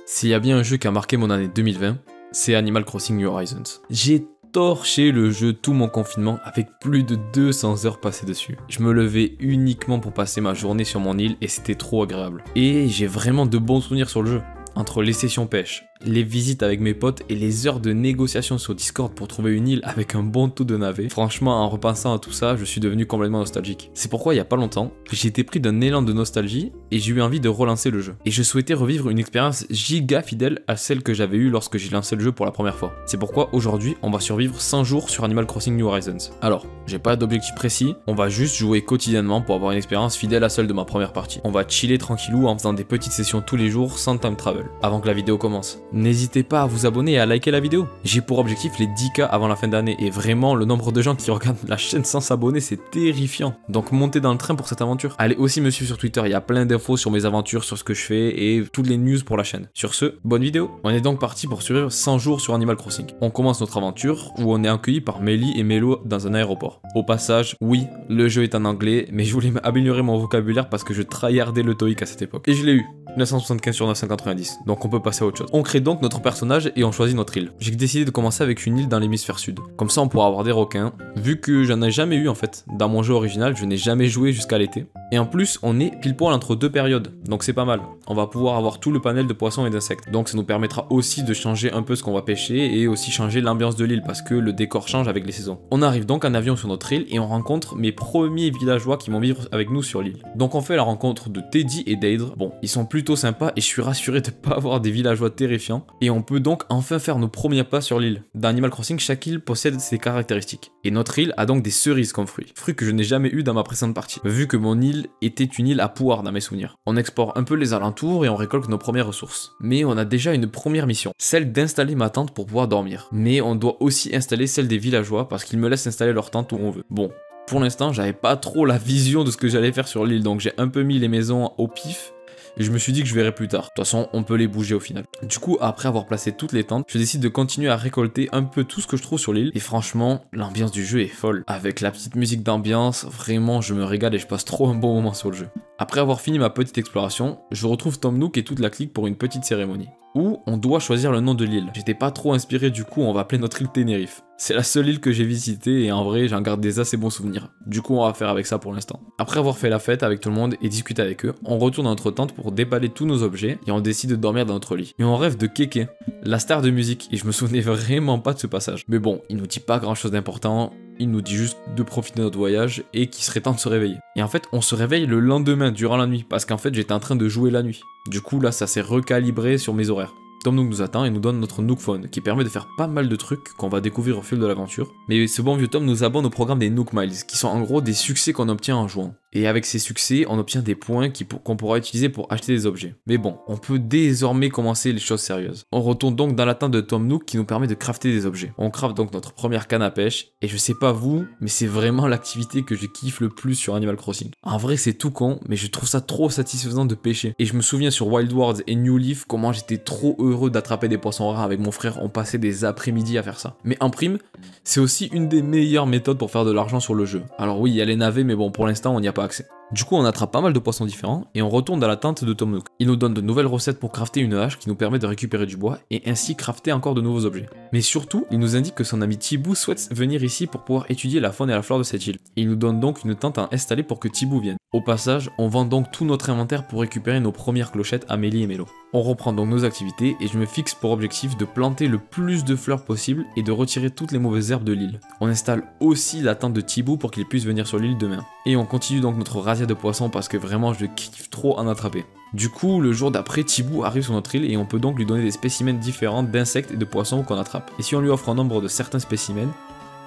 S'il y a bien un jeu qui a marqué mon année 2020, c'est Animal Crossing New Horizons. J'ai torché le jeu tout mon confinement avec plus de 200 heures passées dessus. Je me levais uniquement pour passer ma journée sur mon île et c'était trop agréable. Et j'ai vraiment de bons souvenirs sur le jeu. Entre les sessions pêche, les visites avec mes potes et les heures de négociation sur Discord pour trouver une île avec un bon taux de navets, franchement en repensant à tout ça, je suis devenu complètement nostalgique. C'est pourquoi il y a pas longtemps, j'ai été pris d'un élan de nostalgie et j'ai eu envie de relancer le jeu. Et je souhaitais revivre une expérience giga fidèle à celle que j'avais eue lorsque j'ai lancé le jeu pour la première fois. C'est pourquoi aujourd'hui, on va survivre 100 jours sur Animal Crossing New Horizons. Alors, j'ai pas d'objectif précis, on va juste jouer quotidiennement pour avoir une expérience fidèle à celle de ma première partie. On va chiller tranquillou en faisant des petites sessions tous les jours sans time travel. Avant que la vidéo commence, n'hésitez pas à vous abonner et à liker la vidéo. J'ai pour objectif les 10K avant la fin d'année et vraiment le nombre de gens qui regardent la chaîne sans s'abonner c'est terrifiant. Donc montez dans le train pour cette aventure. Allez aussi me suivre sur Twitter, il y a plein d'infos sur mes aventures, sur ce que je fais et toutes les news pour la chaîne. Sur ce, bonne vidéo. On est donc parti pour survivre 100 jours sur Animal Crossing. On commence notre aventure où on est accueilli par Mélie et Mélo dans un aéroport. Au passage, oui, le jeu est en anglais, mais je voulais améliorer mon vocabulaire parce que je tryhardais le TOEIC à cette époque. Et je l'ai eu. 975 sur 990, donc on peut passer à autre chose. On crée donc notre personnage et on choisit notre île. J'ai décidé de commencer avec une île dans l'hémisphère sud. Comme ça on pourra avoir des requins, vu que j'en ai jamais eu en fait. Dans mon jeu original, je n'ai jamais joué jusqu'à l'été. Et en plus, on est pile poil entre deux périodes, donc c'est pas mal. On va pouvoir avoir tout le panel de poissons et d'insectes. Donc ça nous permettra aussi de changer un peu ce qu'on va pêcher et aussi changer l'ambiance de l'île parce que le décor change avec les saisons. On arrive donc en avion sur notre île et on rencontre mes premiers villageois qui vont vivre avec nous sur l'île. Donc on fait la rencontre de Teddy et Deidre. Bon, ils sont plutôt sympas et je suis rassuré de pas avoir des villageois terrifiants. Et on peut donc enfin faire nos premiers pas sur l'île. Dans Animal Crossing, chaque île possède ses caractéristiques. Et notre île a donc des cerises comme fruits. Fruits que je n'ai jamais eu dans ma précédente partie, vu que mon île était une île à poire dans mes souvenirs. On explore un peu les alentours et on récolte nos premières ressources. Mais on a déjà une première mission, celle d'installer ma tente pour pouvoir dormir. Mais on doit aussi installer celle des villageois parce qu'ils me laissent installer leur tente où on veut. Bon, pour l'instant, j'avais pas trop la vision de ce que j'allais faire sur l'île, donc j'ai un peu mis les maisons au pif. Et je me suis dit que je verrai plus tard. De toute façon, on peut les bouger au final. Du coup, après avoir placé toutes les tentes, je décide de continuer à récolter un peu tout ce que je trouve sur l'île. Et franchement, l'ambiance du jeu est folle. Avec la petite musique d'ambiance, vraiment, je me régale et je passe trop un bon moment sur le jeu. Après avoir fini ma petite exploration, je retrouve Tom Nook et toute la clique pour une petite cérémonie, où on doit choisir le nom de l'île. J'étais pas trop inspiré, du coup on va appeler notre île Ténérife. C'est la seule île que j'ai visitée et en vrai j'en garde des assez bons souvenirs. Du coup on va faire avec ça pour l'instant. Après avoir fait la fête avec tout le monde et discuté avec eux, on retourne dans notre tente pour déballer tous nos objets et on décide de dormir dans notre lit. Et on rêve de Kéké, la star de musique, et je me souvenais vraiment pas de ce passage. Mais bon, il nous dit pas grand chose d'important. Il nous dit juste de profiter de notre voyage et qu'il serait temps de se réveiller. Et en fait, on se réveille le lendemain, durant la nuit, parce qu'en fait, j'étais en train de jouer la nuit. Du coup, là, ça s'est recalibré sur mes horaires. Tom Nook nous attend et nous donne notre Nook Phone, qui permet de faire pas mal de trucs qu'on va découvrir au fil de l'aventure. Mais ce bon vieux Tom nous abonne au programme des Nook Miles, qui sont en gros des succès qu'on obtient en jouant. Et avec ces succès, on obtient des points qu'on pourra utiliser pour acheter des objets. Mais bon, on peut désormais commencer les choses sérieuses. On retourne donc dans la tente de Tom Nook qui nous permet de crafter des objets. On crafte donc notre première canne à pêche, et je sais pas vous, mais c'est vraiment l'activité que je kiffe le plus sur Animal Crossing. En vrai c'est tout con, mais je trouve ça trop satisfaisant de pêcher. Et je me souviens sur Wild Worlds et New Leaf comment j'étais trop heureux d'attraper des poissons rares avec mon frère, on passait des après-midi à faire ça. Mais en prime, c'est aussi une des meilleures méthodes pour faire de l'argent sur le jeu. Alors oui, il y a les navets, mais bon, pour l'instant on n'y a pas accès. Du coup, on attrape pas mal de poissons différents et on retourne dans la tente de Tom Nook. Il nous donne de nouvelles recettes pour crafter une hache qui nous permet de récupérer du bois et ainsi crafter encore de nouveaux objets. Mais surtout, il nous indique que son ami Tibou souhaite venir ici pour pouvoir étudier la faune et la flore de cette île. Et il nous donne donc une tente à installer pour que Tibou vienne. Au passage, on vend donc tout notre inventaire pour récupérer nos premières clochettes Amélie et Mélo. On reprend donc nos activités et je me fixe pour objectif de planter le plus de fleurs possible et de retirer toutes les mauvaises herbes de l'île. On installe aussi la tente de Tibou pour qu'il puisse venir sur l'île demain. Et on continue donc notre razzia de poissons parce que vraiment je kiffe trop en attraper. Du coup, le jour d'après, Tibou arrive sur notre île et on peut donc lui donner des spécimens différents d'insectes et de poissons qu'on attrape. Et si on lui offre un nombre de certains spécimens,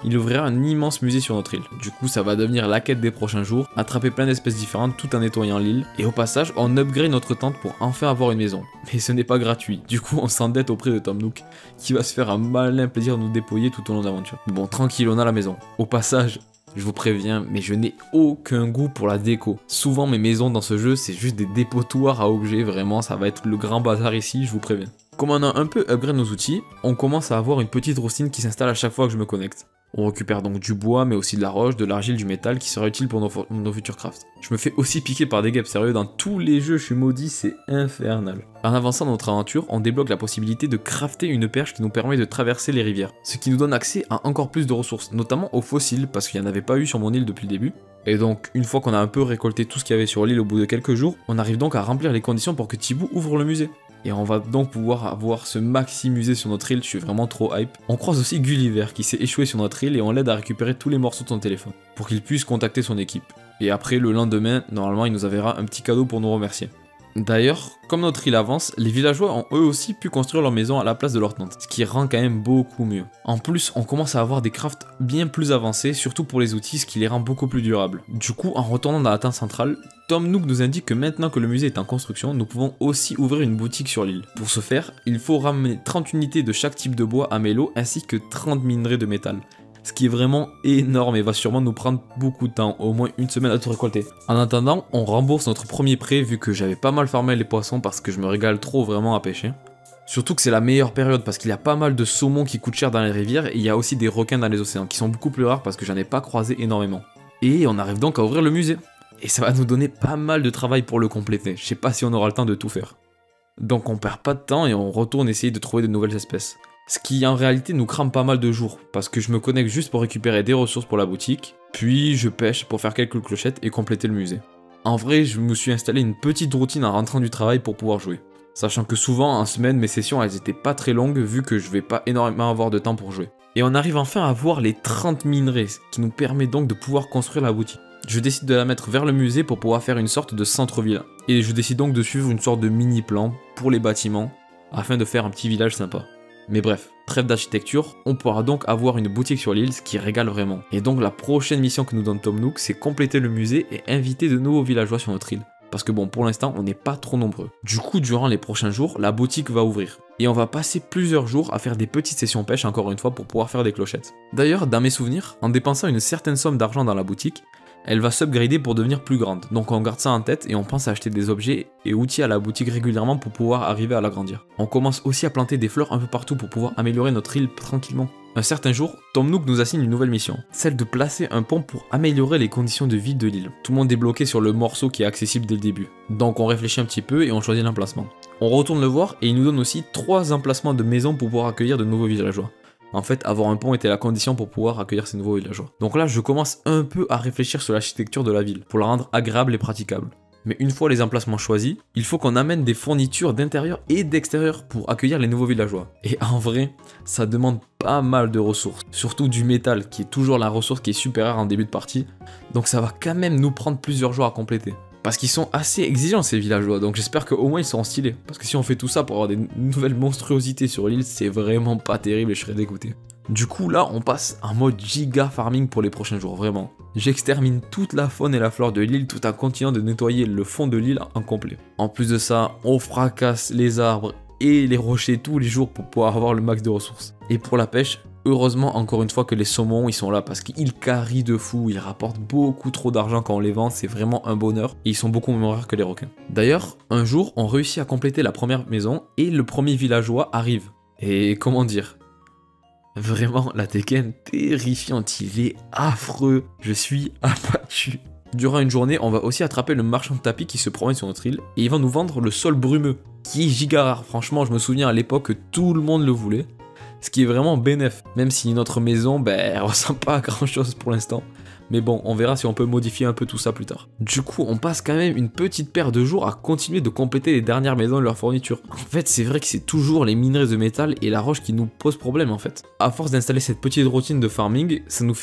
il ouvrira un immense musée sur notre île. Du coup, ça va devenir la quête des prochains jours, attraper plein d'espèces différentes tout en nettoyant l'île. Et au passage, on upgrade notre tente pour enfin avoir une maison. Mais ce n'est pas gratuit. Du coup, on s'endette auprès de Tom Nook, qui va se faire un malin plaisir de nous dépouiller tout au long de l'aventure. Bon, tranquille, on a la maison. Au passage, je vous préviens, mais je n'ai aucun goût pour la déco. Souvent, mes maisons dans ce jeu, c'est juste des dépotoirs à objets. Vraiment, ça va être le grand bazar ici, je vous préviens. Comme on a un peu upgrade nos outils, on commence à avoir une petite routine qui s'installe à chaque fois que je me connecte. On récupère donc du bois, mais aussi de la roche, de l'argile, du métal qui sera utile pour nos futurs crafts. Je me fais aussi piquer par des guêpes, sérieux, dans tous les jeux je suis maudit, c'est infernal. En avançant dans notre aventure, on débloque la possibilité de crafter une perche qui nous permet de traverser les rivières, ce qui nous donne accès à encore plus de ressources, notamment aux fossiles, parce qu'il n'y en avait pas eu sur mon île depuis le début. Et donc, une fois qu'on a un peu récolté tout ce qu'il y avait sur l'île au bout de quelques jours, on arrive donc à remplir les conditions pour que Thibaut ouvre le musée. Et on va donc pouvoir avoir ce maxi musée sur notre île, je suis vraiment trop hype. On croise aussi Gulliver qui s'est échoué sur notre île et on l'aide à récupérer tous les morceaux de son téléphone, pour qu'il puisse contacter son équipe. Et après, le lendemain, normalement, il nous enverra un petit cadeau pour nous remercier. D'ailleurs, comme notre île avance, les villageois ont eux aussi pu construire leur maison à la place de leur tente, ce qui rend quand même beaucoup mieux. En plus, on commence à avoir des crafts bien plus avancés, surtout pour les outils, ce qui les rend beaucoup plus durables. Du coup, en retournant dans la tente centrale, Tom Nook nous indique que maintenant que le musée est en construction, nous pouvons aussi ouvrir une boutique sur l'île. Pour ce faire, il faut ramener 30 unités de chaque type de bois à Melo, ainsi que 30 minerais de métal. Ce qui est vraiment énorme et va sûrement nous prendre beaucoup de temps, au moins une semaine à tout récolter. En attendant, on rembourse notre premier prêt vu que j'avais pas mal farmé les poissons parce que je me régale trop vraiment à pêcher. Surtout que c'est la meilleure période parce qu'il y a pas mal de saumons qui coûtent cher dans les rivières et il y a aussi des requins dans les océans qui sont beaucoup plus rares parce que j'en ai pas croisé énormément. Et on arrive donc à ouvrir le musée. Et ça va nous donner pas mal de travail pour le compléter, je sais pas si on aura le temps de tout faire. Donc on perd pas de temps et on retourne essayer de trouver de nouvelles espèces. Ce qui en réalité nous crame pas mal de jours, parce que je me connecte juste pour récupérer des ressources pour la boutique, puis je pêche pour faire quelques clochettes et compléter le musée. En vrai, je me suis installé une petite routine en rentrant du travail pour pouvoir jouer. Sachant que souvent, en semaine, mes sessions elles étaient pas très longues vu que je vais pas énormément avoir de temps pour jouer. Et on arrive enfin à voir les 30 minerais, ce qui nous permet donc de pouvoir construire la boutique. Je décide de la mettre vers le musée pour pouvoir faire une sorte de centre-ville. Et je décide donc de suivre une sorte de mini-plan pour les bâtiments, afin de faire un petit village sympa. Mais bref, trêve d'architecture, on pourra donc avoir une boutique sur l'île, ce qui régale vraiment. Et donc la prochaine mission que nous donne Tom Nook, c'est compléter le musée et inviter de nouveaux villageois sur notre île. Parce que bon, pour l'instant, on n'est pas trop nombreux. Du coup, durant les prochains jours, la boutique va ouvrir. Et on va passer plusieurs jours à faire des petites sessions pêche, encore une fois, pour pouvoir faire des clochettes. D'ailleurs, dans mes souvenirs, en dépensant une certaine somme d'argent dans la boutique, elle va s'upgrader pour devenir plus grande. Donc on garde ça en tête et on pense à acheter des objets et outils à la boutique régulièrement pour pouvoir arriver à l'agrandir. On commence aussi à planter des fleurs un peu partout pour pouvoir améliorer notre île tranquillement. Un certain jour, Tom Nook nous assigne une nouvelle mission, celle de placer un pont pour améliorer les conditions de vie de l'île. Tout le monde est bloqué sur le morceau qui est accessible dès le début. Donc on réfléchit un petit peu et on choisit l'emplacement. On retourne le voir et il nous donne aussi 3 emplacements de maisons pour pouvoir accueillir de nouveaux villageois. En fait, avoir un pont était la condition pour pouvoir accueillir ces nouveaux villageois. Donc là, je commence un peu à réfléchir sur l'architecture de la ville, pour la rendre agréable et praticable. Mais une fois les emplacements choisis, il faut qu'on amène des fournitures d'intérieur et d'extérieur pour accueillir les nouveaux villageois. Et en vrai, ça demande pas mal de ressources, surtout du métal, qui est toujours la ressource qui est super rare en début de partie, donc ça va quand même nous prendre plusieurs jours à compléter. Parce qu'ils sont assez exigeants ces villageois, donc j'espère qu'au moins ils seront stylés. Parce que si on fait tout ça pour avoir des nouvelles monstruosités sur l'île, c'est vraiment pas terrible et je serais dégoûté. Du coup là, on passe en mode giga farming pour les prochains jours, vraiment. J'extermine toute la faune et la flore de l'île tout en continuant de nettoyer le fond de l'île en complet. En plus de ça, on fracasse les arbres et les rochers tous les jours pour pouvoir avoir le max de ressources. Et pour la pêche, heureusement encore une fois que les saumons ils sont là parce qu'ils carrient de fou, ils rapportent beaucoup trop d'argent quand on les vend, c'est vraiment un bonheur et ils sont beaucoup moins rares que les requins. D'ailleurs, un jour on réussit à compléter la première maison et le premier villageois arrive. Et comment dire, vraiment la Tekken terrifiante, il est affreux, je suis abattu. Durant une journée, on va aussi attraper le marchand de tapis qui se promène sur notre île et il va nous vendre le sol brumeux, qui est giga rare. Franchement, je me souviens à l'époque que tout le monde le voulait. Ce qui est vraiment bénef, même si notre maison, elle ressemble pas à grand chose pour l'instant. Mais bon, on verra si on peut modifier un peu tout ça plus tard. Du coup, on passe quand même une petite paire de jours à continuer de compléter les dernières maisons et leurs fournitures. En fait, c'est vrai que c'est toujours les minerais de métal et la roche qui nous posent problème en fait. À force d'installer cette petite routine de farming, ça nous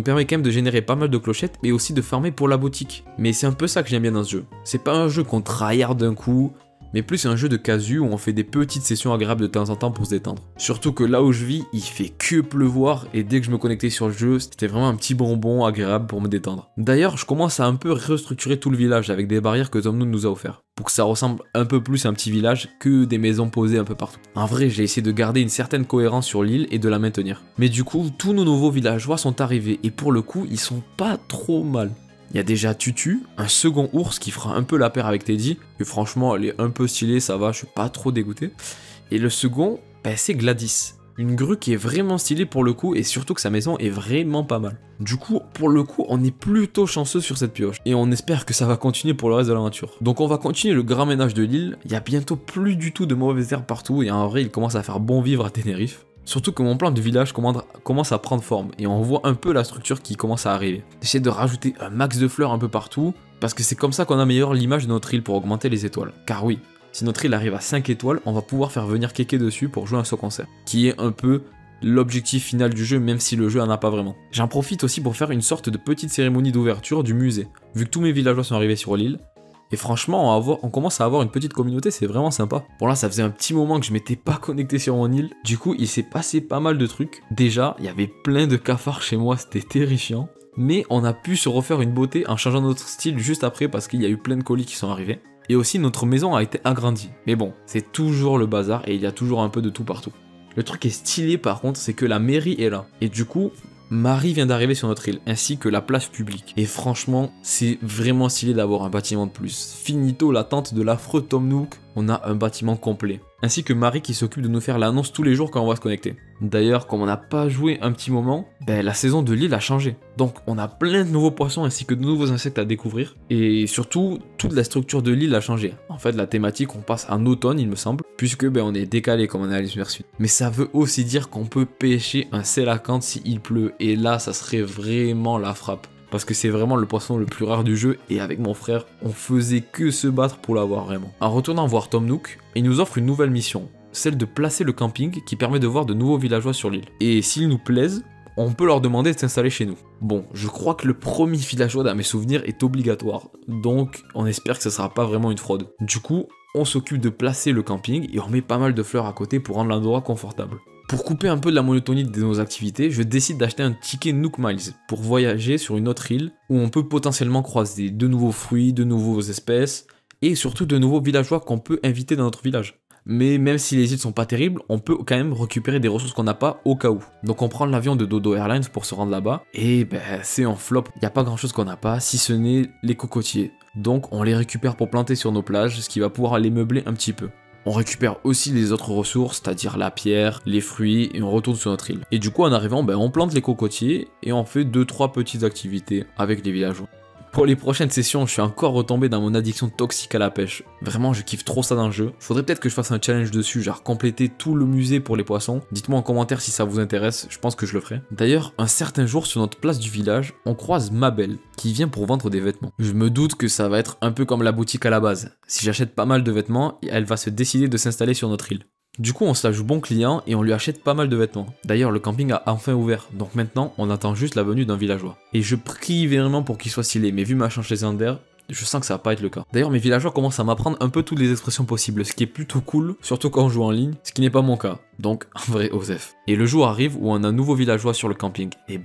permet quand même de générer pas mal de clochettes, mais aussi de farmer pour la boutique. Mais c'est un peu ça que j'aime bien dans ce jeu. C'est pas un jeu qu'on tryhard d'un coup, mais plus un jeu de casu où on fait des petites sessions agréables de temps en temps pour se détendre. Surtout que là où je vis, il fait que pleuvoir et dès que je me connectais sur le jeu, c'était vraiment un petit bonbon agréable pour me détendre. D'ailleurs, je commence à un peu restructurer tout le village avec des barrières que Tom Nook nous a offert, pour que ça ressemble un peu plus à un petit village que des maisons posées un peu partout. En vrai, j'ai essayé de garder une certaine cohérence sur l'île et de la maintenir. Mais du coup, tous nos nouveaux villageois sont arrivés et pour le coup, ils sont pas trop mal. Il y a déjà Tutu, un second ours qui fera un peu la paire avec Teddy, et franchement elle est un peu stylée, ça va, je suis pas trop dégoûté. Et le second, c'est Gladys. Une grue qui est vraiment stylée pour le coup et surtout que sa maison est vraiment pas mal. Du coup, pour le coup, on est plutôt chanceux sur cette pioche et on espère que ça va continuer pour le reste de l'aventure. Donc on va continuer le grand ménage de l'île, il y a bientôt plus du tout de mauvaises herbes partout et en vrai il commence à faire bon vivre à Tenerife. Surtout que mon plan de village commence à prendre forme et on voit un peu la structure qui commence à arriver. J'essaie de rajouter un max de fleurs un peu partout parce que c'est comme ça qu'on améliore l'image de notre île pour augmenter les étoiles. Car oui, si notre île arrive à 5 étoiles, on va pouvoir faire venir Kéké dessus pour jouer à ce concert, qui est un peu l'objectif final du jeu, même si le jeu en a pas vraiment. J'en profite aussi pour faire une sorte de petite cérémonie d'ouverture du musée, vu que tous mes villageois sont arrivés sur l'île. Et franchement, on commence à avoir une petite communauté, c'est vraiment sympa. Bon là, ça faisait un petit moment que je m'étais pas connecté sur mon île. Du coup, il s'est passé pas mal de trucs. Déjà, il y avait plein de cafards chez moi, c'était terrifiant. Mais on a pu se refaire une beauté en changeant notre style juste après parce qu'il y a eu plein de colis qui sont arrivés. Et aussi, notre maison a été agrandie. Mais bon, c'est toujours le bazar et il y a toujours un peu de tout partout. Le truc qui est stylé par contre, c'est que la mairie est là. Et du coup, Marie vient d'arriver sur notre île, ainsi que la place publique. Et franchement, c'est vraiment stylé d'avoir un bâtiment de plus. Finito l'attente de l'affreux Tom Nook, on a un bâtiment complet. Ainsi que Marie qui s'occupe de nous faire l'annonce tous les jours quand on va se connecter. D'ailleurs, comme on n'a pas joué un petit moment, la saison de l'île a changé. Donc on a plein de nouveaux poissons ainsi que de nouveaux insectes à découvrir. Et surtout, toute la structure de l'île a changé. En fait, la thématique, on passe en automne, il me semble, puisque on est décalé comme on est à l'hémisphère sud. Mais ça veut aussi dire qu'on peut pêcher un sélacanthe s'il pleut. Et là, ça serait vraiment la frappe. Parce que c'est vraiment le poisson le plus rare du jeu et avec mon frère, on faisait que se battre pour l'avoir vraiment. En retournant voir Tom Nook, il nous offre une nouvelle mission, celle de placer le camping qui permet de voir de nouveaux villageois sur l'île. Et s'ils nous plaisent, on peut leur demander de s'installer chez nous. Bon, je crois que le premier villageois dans mes souvenirs est obligatoire, donc on espère que ce sera pas vraiment une fraude. Du coup, on s'occupe de placer le camping et on met pas mal de fleurs à côté pour rendre l'endroit confortable. Pour couper un peu de la monotonie de nos activités, je décide d'acheter un ticket Nook Miles pour voyager sur une autre île où on peut potentiellement croiser de nouveaux fruits, de nouveaux espèces et surtout de nouveaux villageois qu'on peut inviter dans notre village. Mais même si les îles sont pas terribles, on peut quand même récupérer des ressources qu'on n'a pas au cas où. Donc on prend l'avion de Dodo Airlines pour se rendre là-bas et c'est en flop, il n'y a pas grand chose qu'on n'a pas si ce n'est les cocotiers. Donc on les récupère pour planter sur nos plages, ce qui va pouvoir les meubler un petit peu. On récupère aussi les autres ressources, c'est-à-dire la pierre, les fruits, et on retourne sur notre île. Et du coup, en arrivant, on plante les cocotiers et on fait 2-3 petites activités avec les villageois. Pour les prochaines sessions, je suis encore retombé dans mon addiction toxique à la pêche. Vraiment, je kiffe trop ça dans le jeu. Faudrait peut-être que je fasse un challenge dessus, genre compléter tout le musée pour les poissons. Dites-moi en commentaire si ça vous intéresse, je pense que je le ferai. D'ailleurs, un certain jour sur notre place du village, on croise Mabel, qui vient pour vendre des vêtements. Je me doute que ça va être un peu comme la boutique à la base. Si j'achète pas mal de vêtements, elle va se décider de s'installer sur notre île. Du coup, on se la joue bon client et on lui achète pas mal de vêtements. D'ailleurs, le camping a enfin ouvert, donc maintenant, on attend juste la venue d'un villageois. Et je prie vraiment pour qu'il soit stylé, mais vu ma changement d'air, je sens que ça va pas être le cas. D'ailleurs, mes villageois commencent à m'apprendre un peu toutes les expressions possibles, ce qui est plutôt cool, surtout quand on joue en ligne, ce qui n'est pas mon cas. Donc, en vrai, Osef. Et le jour arrive où on a un nouveau villageois sur le camping. Et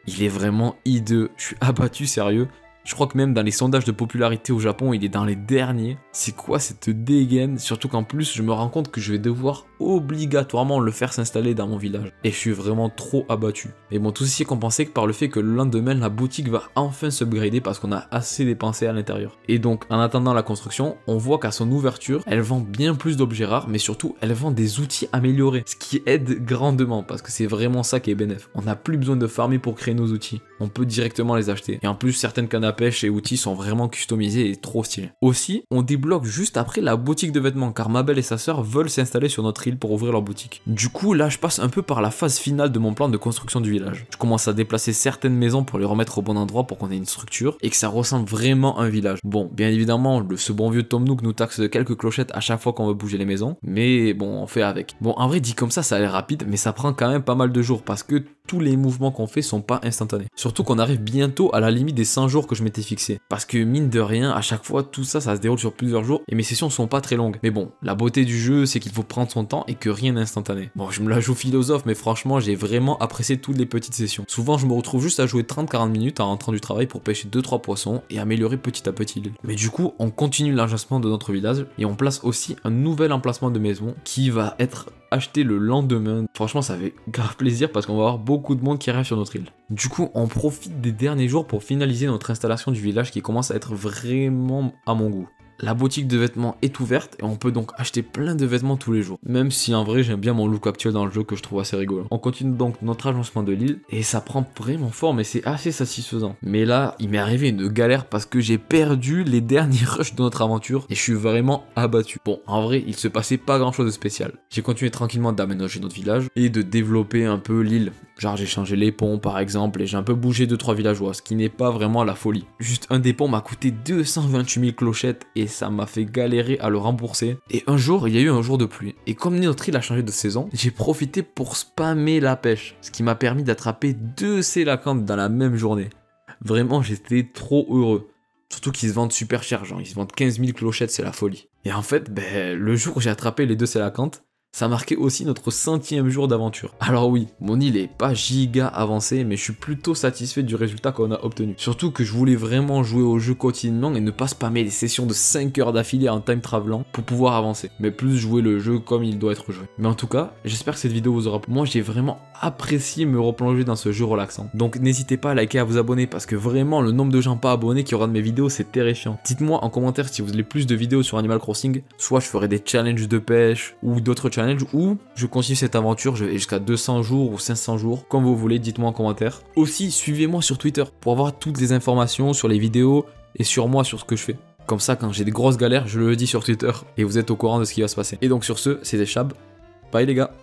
il est vraiment hideux. Je suis abattu, sérieux. Je crois que même dans les sondages de popularité au Japon, il est dans les derniers. C'est quoi cette dégaine? Surtout qu'en plus, je me rends compte que je vais devoir obligatoirement le faire s'installer dans mon village. Et je suis vraiment trop abattu. Mais bon, tout ceci est compensé par le fait que le lendemain, la boutique va enfin s'upgrader parce qu'on a assez dépensé à l'intérieur. Et donc, en attendant la construction, on voit qu'à son ouverture, elle vend bien plus d'objets rares, mais surtout, elle vend des outils améliorés. Ce qui aide grandement parce que c'est vraiment ça qui est bénéf. On n'a plus besoin de farmer pour créer nos outils. On peut directement les acheter. Et en plus, certaines cannes à pêche et outils sont vraiment customisés et trop stylés. Aussi, on débloque juste après la boutique de vêtements car Mabel et sa sœur veulent s'installer sur notre île pour ouvrir leur boutique. Du coup, là, je passe un peu par la phase finale de mon plan de construction du village. Je commence à déplacer certaines maisons pour les remettre au bon endroit pour qu'on ait une structure et que ça ressemble vraiment à un village. Bon, bien évidemment, ce bon vieux Tom Nook nous taxe de quelques clochettes à chaque fois qu'on veut bouger les maisons, mais bon, on fait avec. Bon, en vrai, dit comme ça a l'air rapide, mais ça prend quand même pas mal de jours parce que tous les mouvements qu'on fait sont pas instantanés. Surtout qu'on arrive bientôt à la limite des 100 jours que je m'étais fixé. Parce que mine de rien, à chaque fois, tout ça se déroule sur plusieurs jours et mes sessions sont pas très longues. Mais bon, la beauté du jeu, c'est qu'il faut prendre son temps et que rien n'est instantané. Bon, je me la joue philosophe, mais franchement, j'ai vraiment apprécié toutes les petites sessions. Souvent, je me retrouve juste à jouer 30-40 minutes en rentrant du travail pour pêcher 2-3 poissons et améliorer petit à petit l'île. Mais du coup, on continue l'agencement de notre village et on place aussi un nouvel emplacement de maison qui va être acheté le lendemain. Franchement, ça fait grave plaisir parce qu'on va avoir beaucoup de monde qui arrive sur notre île. Du coup, on profite des derniers jours pour finaliser notre installation du village qui commence à être vraiment à mon goût. la boutique de vêtements est ouverte et on peut donc acheter plein de vêtements tous les jours. Même si en vrai j'aime bien mon look actuel dans le jeu que je trouve assez rigolo. On continue donc notre agencement de l'île et ça prend vraiment forme et c'est assez satisfaisant. Mais là, il m'est arrivé une galère parce que j'ai perdu les derniers rushs de notre aventure et je suis vraiment abattu. Bon, en vrai, il se passait pas grand chose de spécial. J'ai continué tranquillement d'aménager notre village et de développer un peu l'île. Genre j'ai changé les ponts par exemple et j'ai un peu bougé 2-3 villageois, ce qui n'est pas vraiment la folie. Juste un des ponts m'a coûté 228 000 clochettes et ça m'a fait galérer à le rembourser. Et un jour, il y a eu un jour de pluie. Et comme notre île a changé de saison, j'ai profité pour spammer la pêche, ce qui m'a permis d'attraper 2 sélacantes dans la même journée. Vraiment, j'étais trop heureux. Surtout qu'ils se vendent super cher, genre ils se vendent 15 000 clochettes, c'est la folie. Et en fait, le jour où j'ai attrapé les 2 sélacantes, ça marquait aussi notre 100e jour d'aventure. Alors oui, mon île est pas giga avancée, mais je suis plutôt satisfait du résultat qu'on a obtenu. Surtout que je voulais vraiment jouer au jeu quotidiennement et ne pas spammer des sessions de 5 heures d'affilée en time travelant pour pouvoir avancer, mais plus jouer le jeu comme il doit être joué. Mais en tout cas, j'espère que cette vidéo vous aura plu. Moi j'ai vraiment apprécié me replonger dans ce jeu relaxant. Donc n'hésitez pas à liker, à vous abonner parce que vraiment le nombre de gens pas abonnés qui regardent mes vidéos c'est terrifiant. Dites-moi en commentaire si vous voulez plus de vidéos sur Animal Crossing, soit je ferai des challenges de pêche ou d'autres challenges ou je continue cette aventure, je vais jusqu'à 200 jours ou 500 jours, comme vous voulez, dites-moi en commentaire. Aussi, suivez-moi sur Twitter pour avoir toutes les informations sur les vidéos et sur moi, sur ce que je fais. Comme ça, quand j'ai des grosses galères, je le dis sur Twitter et vous êtes au courant de ce qui va se passer. Et donc sur ce, c'était Chab. Bye les gars.